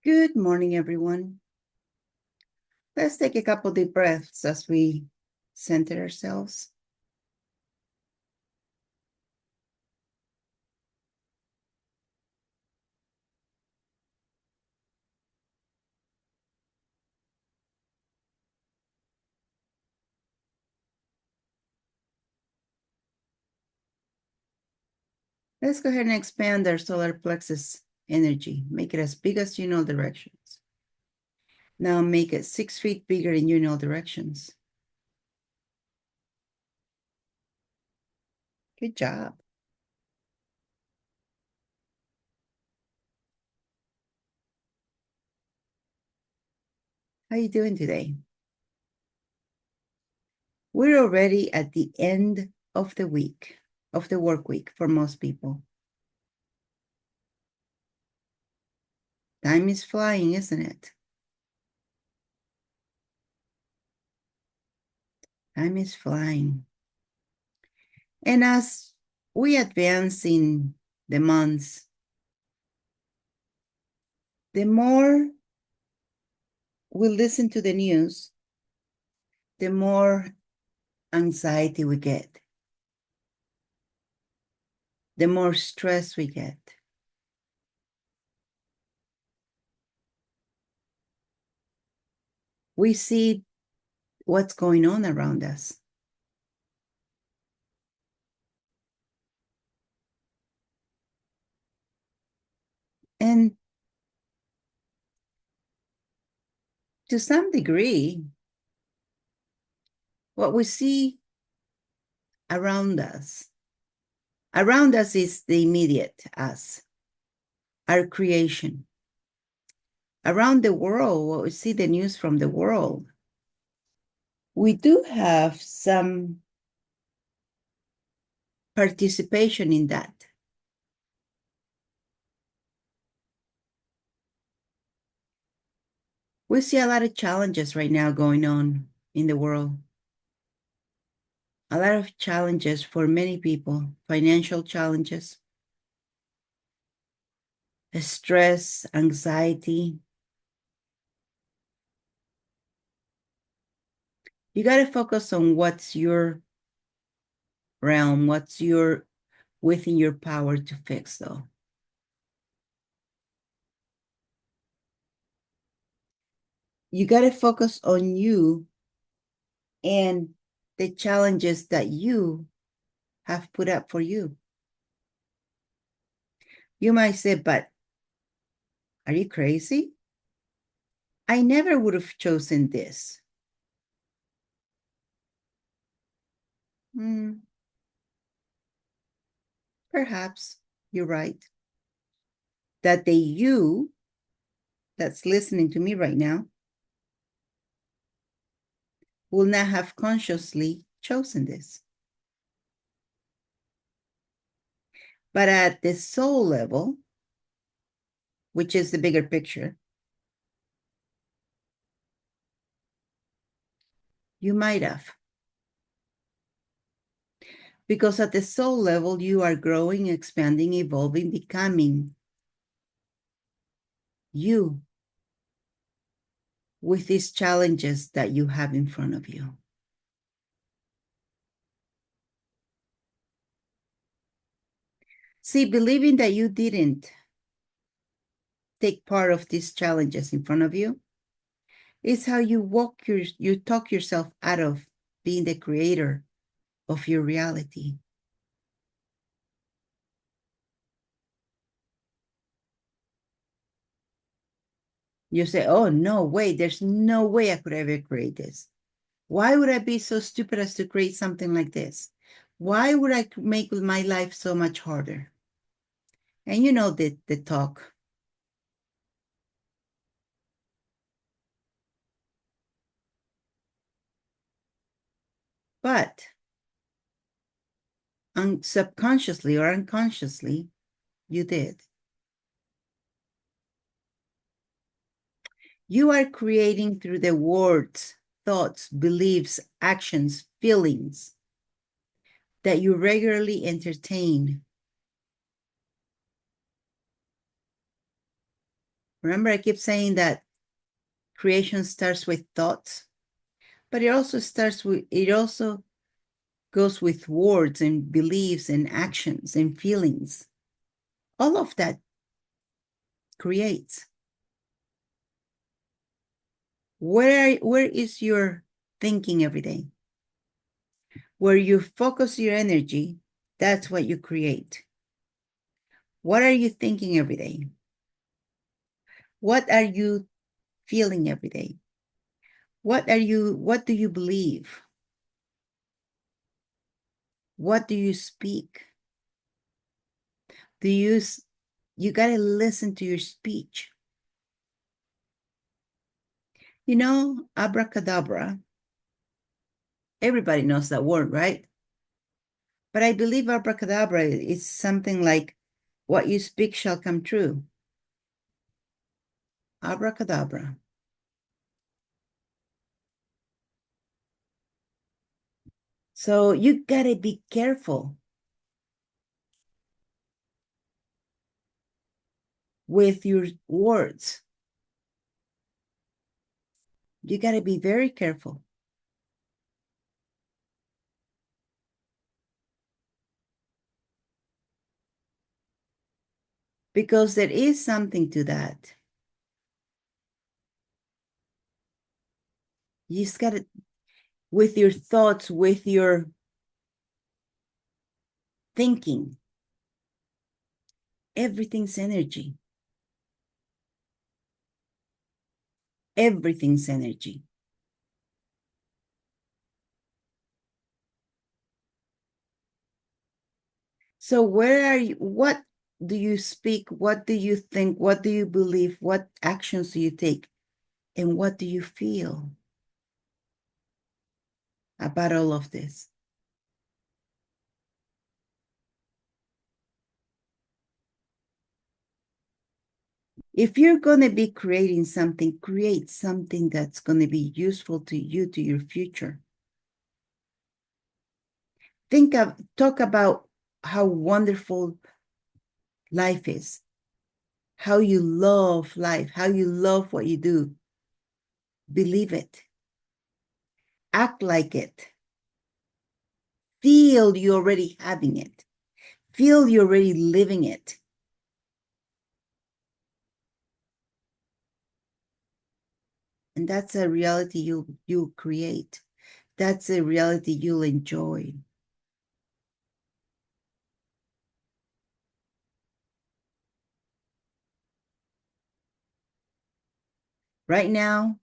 Good morning, everyone. Let's take a couple deep breaths as we center ourselves. Let's go ahead and expand our solar plexus energy. Make it as big as you know directions. Now make it 6 feet bigger in you know directions. Good job. How you doing today? We're already at the end of the week, of the work week for most people. Time is flying, isn't it? Time is flying. And as we advance in the months, the more we listen to the news, the more anxiety we get, the more stress we get. We see what's going on around us. And to some degree, what we see around us is the immediate us, our creation. Around the world, what we see the news from the world, we do have some participation in that. We see a lot of challenges right now going on in the world. A lot of challenges for many people, financial challenges, stress, anxiety. You got to focus on what's your realm, what's within your power to fix, though. You got to focus on you and the challenges that you have put up for you. You might say, but are you crazy? I never would have chosen this. Perhaps you're right. That the you that's listening to me right now will not have consciously chosen this. But at the soul level, which is the bigger picture, you might have. Because at the soul level, you are growing, expanding, evolving, becoming you with these challenges that you have in front of you. See, believing that you didn't take part of these challenges in front of you is how you talk yourself out of being the creator of your reality. You say, oh, no way, there's no way I could ever create this. Why would I be so stupid as to create something like this? Why would I make my life so much harder? And you know the talk. But subconsciously or unconsciously, you did. You are creating through the words, thoughts, beliefs, actions, feelings that you regularly entertain. Remember, I keep saying that creation starts with thoughts, but it also goes with words and beliefs and actions and feelings. All of that creates. Where is your thinking every day? Where you focus your energy, that's what you create. What are you thinking every day? What are you feeling every day? What do you believe? What do you speak? You got to listen to your speech. You know, abracadabra, everybody knows that word, right? But I believe abracadabra is something like what you speak shall come true. Abracadabra. So you got to be careful with your words. You got to be very careful. Because there is something to that. You just got to, with your thoughts, with your thinking, everything's energy. Everything's energy. So where are you? What do you speak? What do you think? What do you believe? What actions do you take? And what do you feel about all of this? If you're going to be creating something, create something that's going to be useful to you, to your future. Talk about how wonderful life is, how you love life, how you love what you do. Believe it. Act like it. Feel you're already having it. Feel you're already living it. And that's a reality you'll create. That's a reality you'll enjoy. Right now,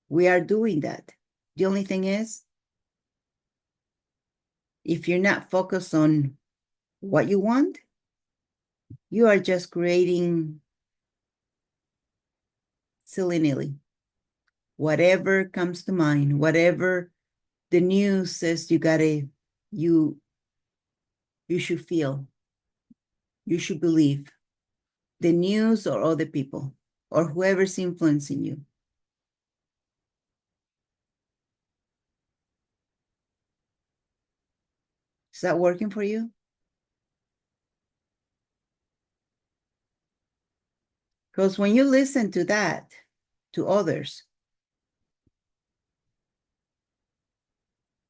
we are doing that. The only thing is, if you're not focused on what you want, you are just creating silly-nilly. Whatever comes to mind, whatever the news says you you should feel, you should believe. The news or other people or whoever's influencing you. Is that working for you? Because when you listen to that, to others,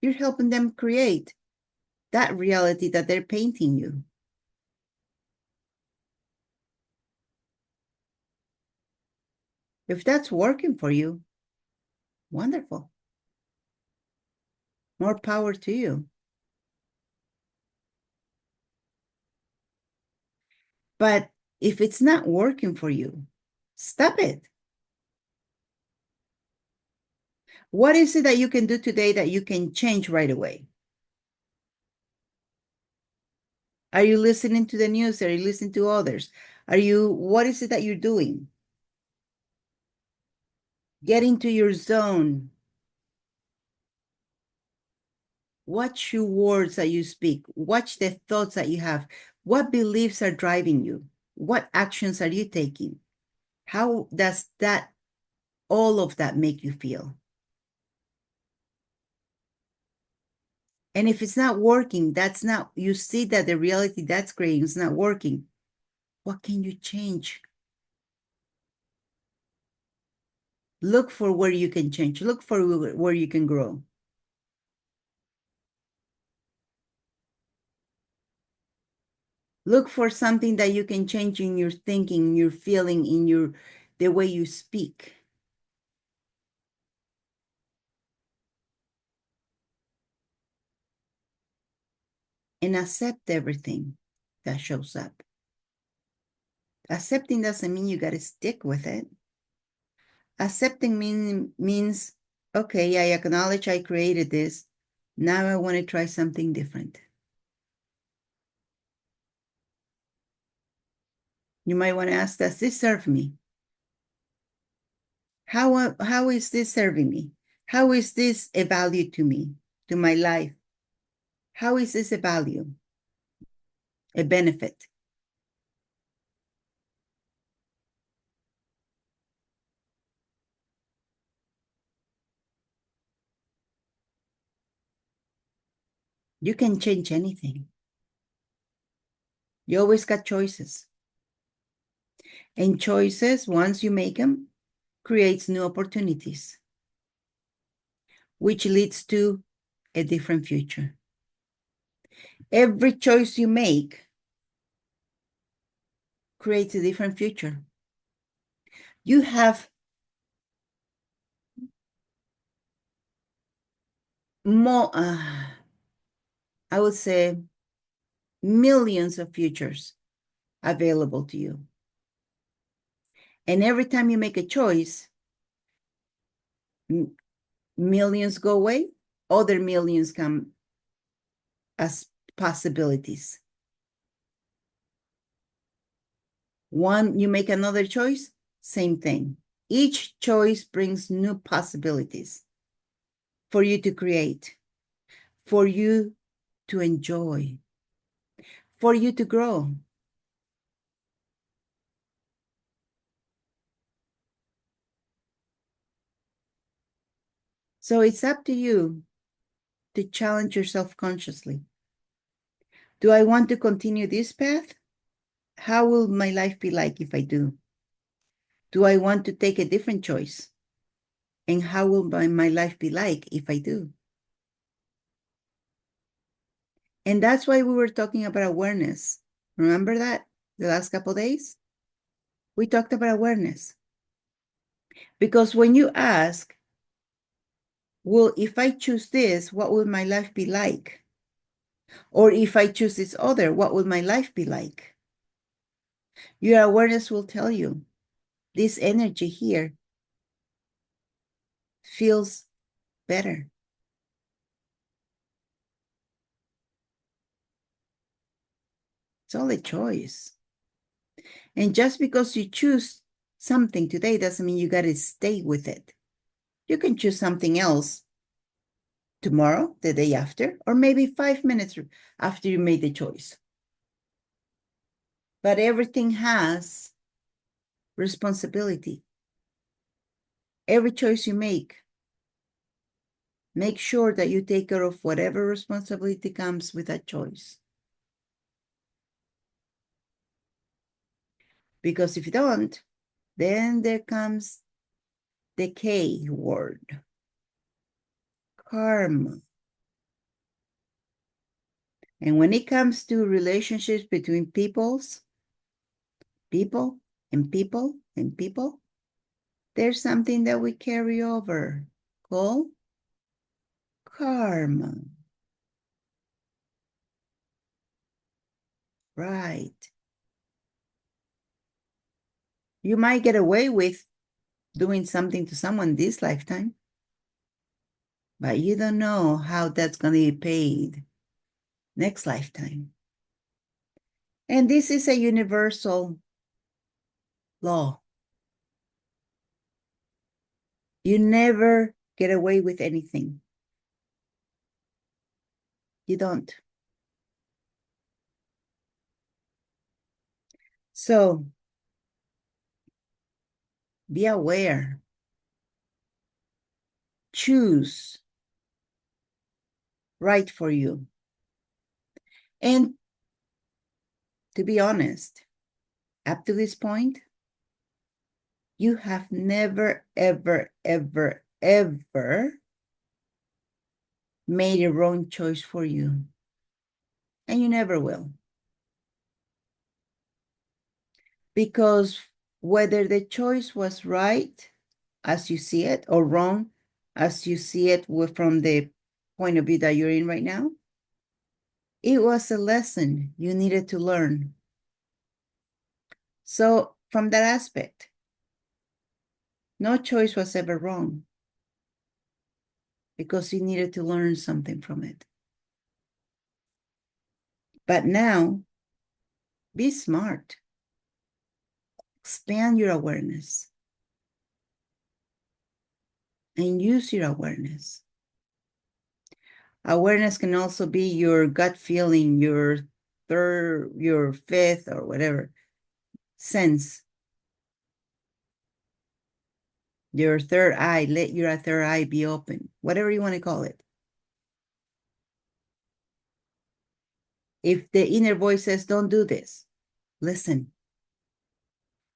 you're helping them create that reality that they're painting you. If that's working for you, wonderful. More power to you. But if it's not working for you, stop it. What is it that you can do today that you can change right away? Are you listening to the news? Are you listening to others? What is it that you're doing? Get into your zone. Watch your words that you speak. Watch the thoughts that you have. What beliefs are driving you? What actions are you taking? How does all of that make you feel? And if it's not working, you see that the reality that's creating is not working. What can you change? Look for where you can change. Look for where you can grow. Look for something that you can change in your thinking, your feeling, in the way you speak. And accept everything that shows up. Accepting doesn't mean you got to stick with it. Accepting means, okay, I acknowledge I created this. Now I want to try something different. You might want to ask, does this serve me? How is this serving me? How is this a value to me, to my life? How is this a value, a benefit? You can change anything. You always got choices. And choices, once you make them, creates new opportunities, which leads to a different future. Every choice you make creates a different future. You have more, I would say, millions of futures available to you. And every time you make a choice, millions go away, other millions come as possibilities. One, you make another choice, same thing. Each choice brings new possibilities for you to create, for you to enjoy, for you to grow. So it's up to you to challenge yourself consciously. Do I want to continue this path? How will my life be like if I do? Do I want to take a different choice? And how will my life be like if I do? And that's why we were talking about awareness. Remember that the last couple of days? We talked about awareness. Because when you ask, well, if I choose this, what will my life be like? Or if I choose this other, what will my life be like? Your awareness will tell you this energy here feels better. It's all a choice. And just because you choose something today doesn't mean you got to stay with it. You can choose something else tomorrow, the day after, or maybe 5 minutes after you made the choice. But everything has responsibility. Every choice you make sure that you take care of whatever responsibility comes with that choice. Because if you don't, then there comes the K word, karma. And when it comes to relationships between people and people, there's something that we carry over called karma. Right. You might get away with doing something to someone this lifetime, but you don't know how that's going to be paid next lifetime. And this is a universal law. You never get away with anything. You don't. So be aware. Choose right for you. And to be honest, up to this point, You have never, ever, ever, ever made a wrong choice for you. And you never will. Because whether the choice was right as you see it or wrong as you see it from the point of view that you're in right now, it was a lesson you needed to learn. So from that aspect, no choice was ever wrong because you needed to learn something from it. But now, be smart. Expand your awareness and use your awareness. Awareness can also be your gut feeling, your third, your fifth, or whatever sense. Your third eye, let your third eye be open, whatever you want to call it. If the inner voice says, don't do this, listen.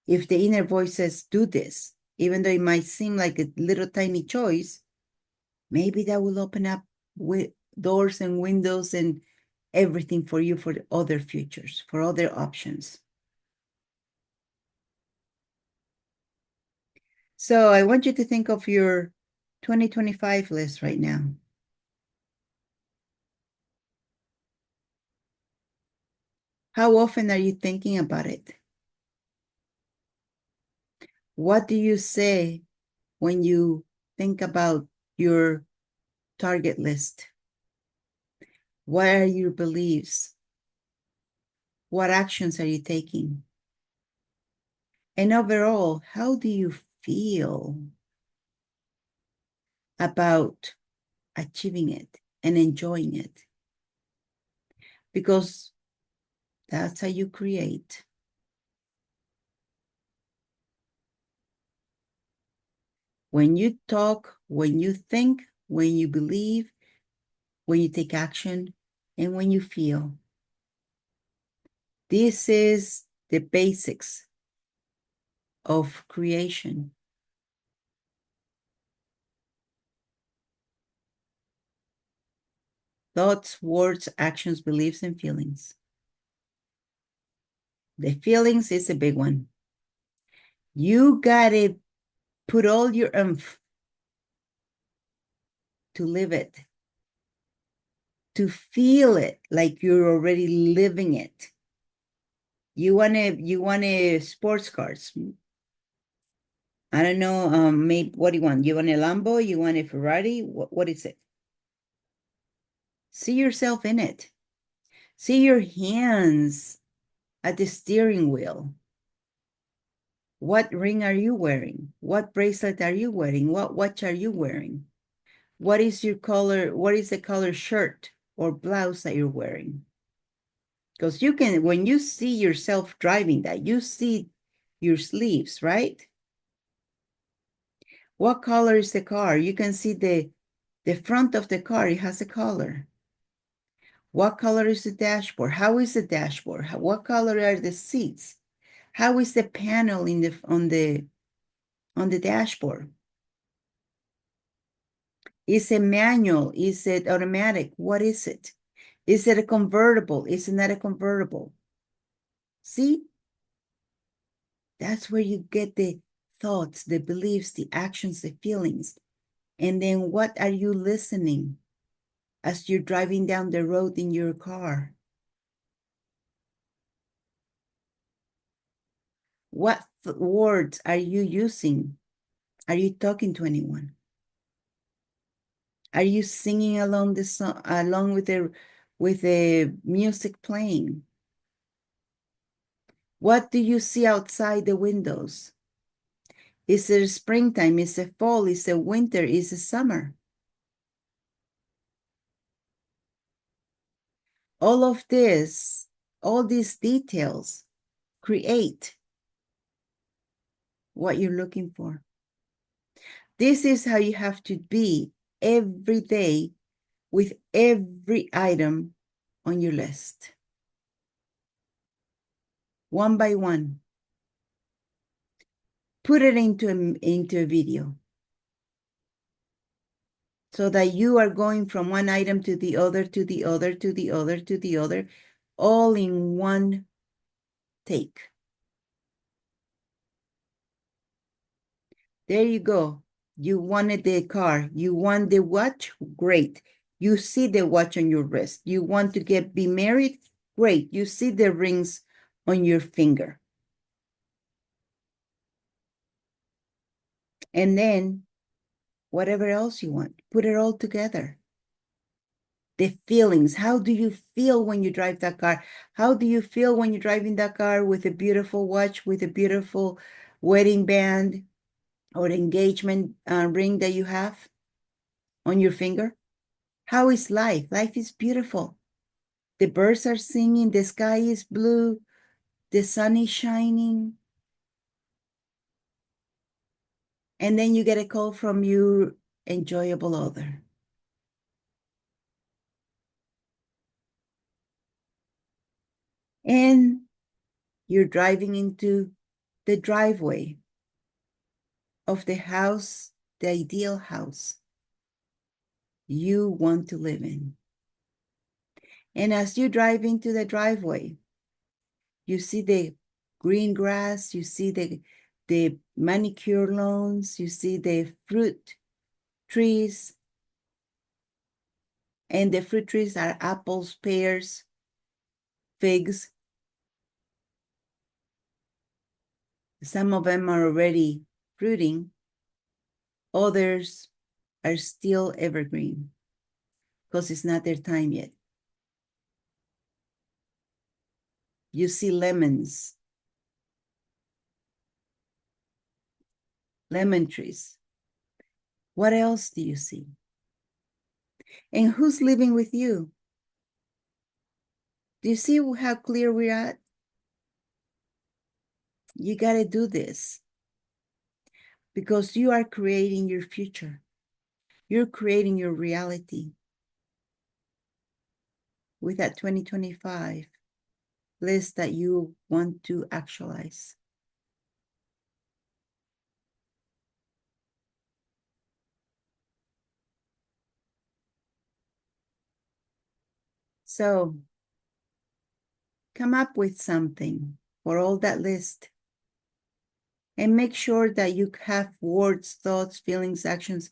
If the inner voice says, do this, even though it might seem like a little tiny choice, maybe that will open up doors and windows and everything for you for the other futures, for other options. So I want you to think of your 2025 list right now. How often are you thinking about it? What do you say when you think about your target list? What are your beliefs? What actions are you taking? And overall, how do you feel about achieving it and enjoying it? Because that's how you create. When you talk, when you think, when you believe, when you take action, and when you feel. This is the basics of creation. Thoughts, words, actions, beliefs, and feelings. The feelings is a big one. You gotta put all your oomph to live it, to feel it like you're already living it. You want a sports cars. I don't know, maybe what do you want? You want a Lambo? You want a Ferrari? What is it? See yourself in it. See your hands at the steering wheel. What ring are you wearing? What bracelet are you wearing? What watch are you wearing? What is your color? What is the color shirt or blouse that you're wearing? Because you can, when you see yourself driving that, you see your sleeves, right? What color is the car? You can see the front of the car, it has a color. What color is the dashboard? How is the dashboard? What color are the seats? How is the panel in on the dashboard? Is it manual? Is it automatic? What is it? Is it a convertible? Is it not a convertible? See? That's where you get the thoughts, the beliefs, the actions, the feelings. And then what are you listening as you're driving down the road in your car? What words are you using? Are you talking to anyone? Are you singing along the song, along with the music playing? What do you see outside the windows? Is it springtime? Is it fall? Is it winter? Is it summer? All of this, all these details create what you're looking for. This is how you have to be every day with every item on your list. One by one. put it into a video so that you are going from one item to the other, to the other, to the other, to the other, all in one take. There you go. You wanted the car. You want the watch? Great. You see the watch on your wrist. You want to be married? Great. You see the rings on your finger. And then whatever else you want, put it all together. The feelings. How do you feel when you drive that car? How do you feel when you're driving that car with a beautiful watch, with a beautiful wedding band or engagement ring that you have on your finger? How is life? Life is beautiful. The birds are singing, the sky is blue, the sun is shining. And then you get a call from your enjoyable other. And you're driving into the driveway of the house, the ideal house you want to live in. And as you drive into the driveway, you see the green grass, you see the manicure lawns, you see the fruit trees. And the fruit trees are apples, pears, figs. Some of them are already fruiting. Others are still evergreen because it's not their time yet. You see lemons, lemon trees. What else do you see? And who's living with you? Do you see how clear we're at? You got to do this because you are creating your future. You're creating your reality with that 2025 list that you want to actualize. So come up with something for all that list and make sure that you have words, thoughts, feelings, actions,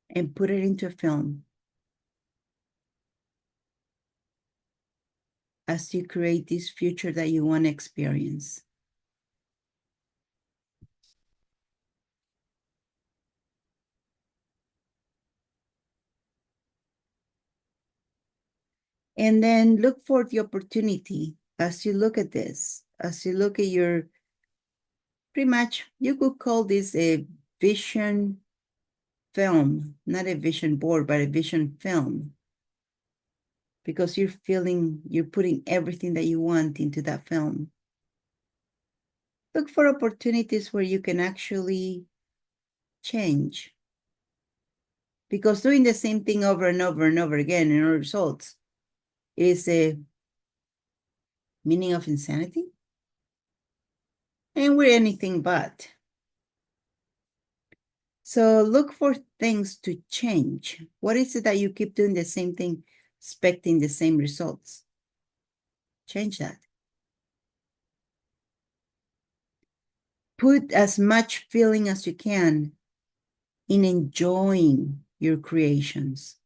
and put it into a film as you create this future that you want to experience. And then look for the opportunity as you look at this, as you look at your, pretty much, you could call this a vision film, not a vision board, but a vision film. Because you're putting everything that you want into that film. Look for opportunities where you can actually change. Because doing the same thing over and over and over again in no results is a meaning of insanity. And we're anything but. So look for things to change. What is it that you keep doing the same thing, expecting the same results? Change that. Put as much feeling as you can in enjoying your creations.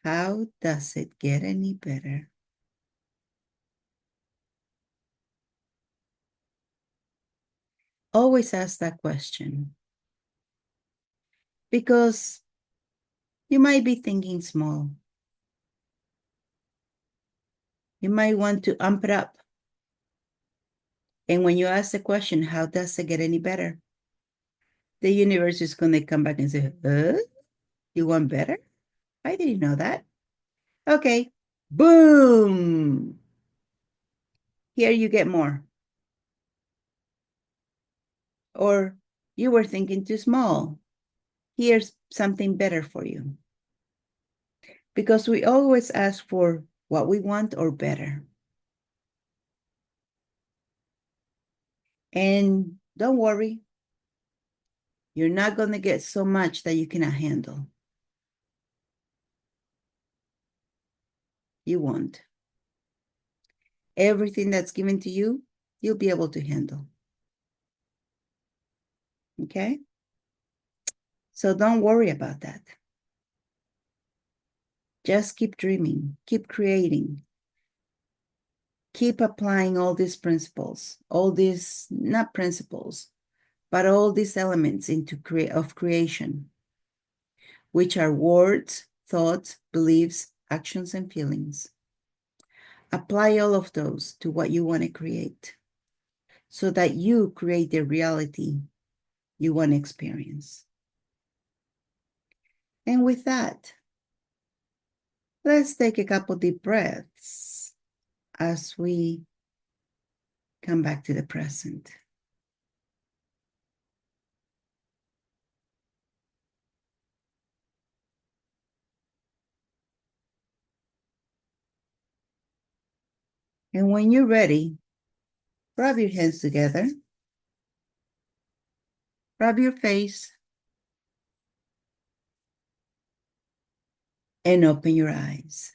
How does it get any better? Always ask that question because you might be thinking small. You might want to amp it up. And when you ask the question, how does it get any better? The universe is going to come back and say, you want better? I didn't know that. Okay, boom. Here you get more. Or you were thinking too small. Here's something better for you. because we always ask for what we want or better. And don't worry, you're not going to get so much that you cannot handle. You won't. Everything that's given to you, you'll be able to handle. Okay? So don't worry about that. Just keep dreaming, keep creating, keep applying all these principles, all these, not principles, but all these elements of creation, which are words, thoughts, beliefs, actions, and feelings. Apply all of those to what you want to create so that you create the reality you want to experience. And with that, let's take a couple deep breaths as we come back to the present. And when you're ready, rub your hands together, rub your face, and open your eyes.